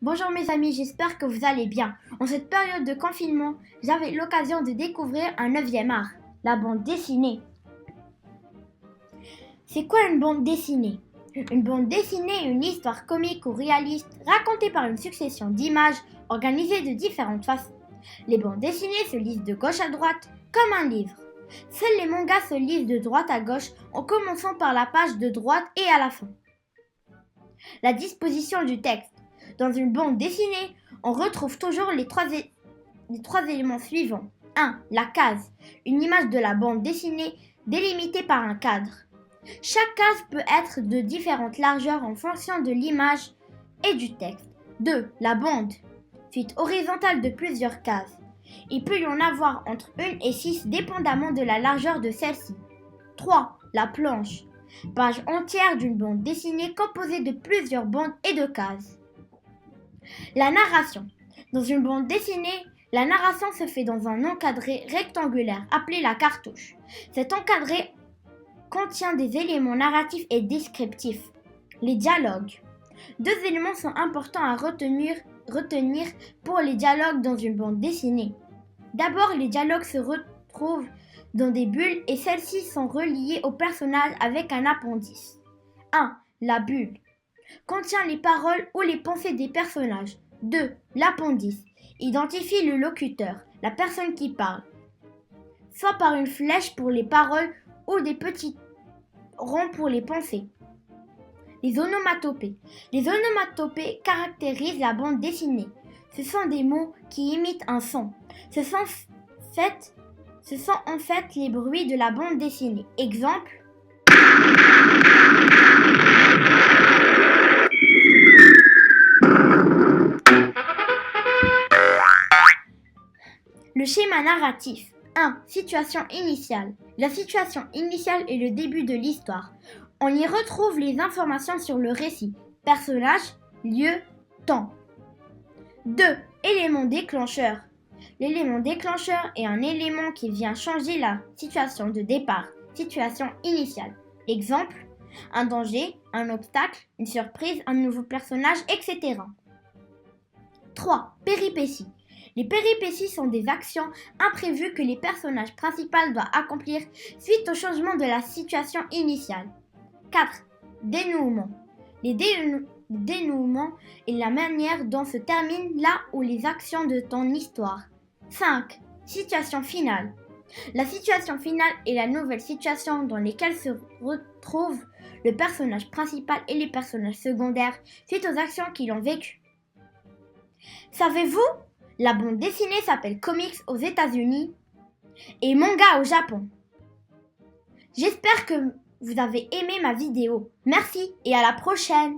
Bonjour mes amis, j'espère que vous allez bien. En cette période de confinement, j'avais l'occasion de découvrir un 9e art, la bande dessinée. C'est quoi une bande dessinée? Une bande dessinée est une histoire comique ou réaliste racontée par une succession d'images organisées de différentes façons. Les bandes dessinées se lisent de gauche à droite comme un livre. Seuls les mangas se lisent de droite à gauche en commençant par la page de droite et à la fin. La disposition du texte. Dans une bande dessinée, on retrouve toujours les trois éléments suivants. 1. La case, une image de la bande dessinée délimitée par un cadre. Chaque case peut être de différentes largeurs en fonction de l'image et du texte. 2. La bande, suite horizontale de plusieurs cases. Il peut y en avoir entre 1 et 6 dépendamment de la largeur de celle-ci. 3. La planche, page entière d'une bande dessinée composée de plusieurs bandes et de cases. La narration. Dans une bande dessinée, la narration se fait dans un encadré rectangulaire appelé la cartouche. Cet encadré contient des éléments narratifs et descriptifs. Les dialogues. 2 éléments sont importants à retenir pour les dialogues dans une bande dessinée. D'abord, les dialogues se retrouvent dans des bulles et celles-ci sont reliées au personnage avec un appendice. 1. La bulle contient les paroles ou les pensées des personnages. 2. L'appendice identifie le locuteur, la personne qui parle, soit par une flèche pour les paroles ou des petits ronds pour les pensées. Les onomatopées. Les onomatopées caractérisent la bande dessinée. Ce sont des mots qui imitent un son. Ce sont en fait les bruits de la bande dessinée. Exemple. Le schéma narratif. 1. Situation initiale. La situation initiale est le début de l'histoire. On y retrouve les informations sur le récit, personnage, lieu, temps. 2. Élément déclencheur. L'élément déclencheur est un élément qui vient changer la situation de départ, situation initiale. Exemple, un danger, un obstacle, une surprise, un nouveau personnage, etc. 3. Péripéties. Les péripéties sont des actions imprévues que les personnages principaux doivent accomplir suite au changement de la situation initiale. 4. Dénouement. Les dénouements est la manière dont se termine là où les actions de ton histoire. 5. Situation finale. La situation finale est la nouvelle situation dans laquelle se retrouvent le personnage principal et les personnages secondaires suite aux actions qu'ils ont vécues. Savez-vous? La bande dessinée s'appelle comics aux États-Unis et manga au Japon. J'espère que vous avez aimé ma vidéo. Merci et à la prochaine!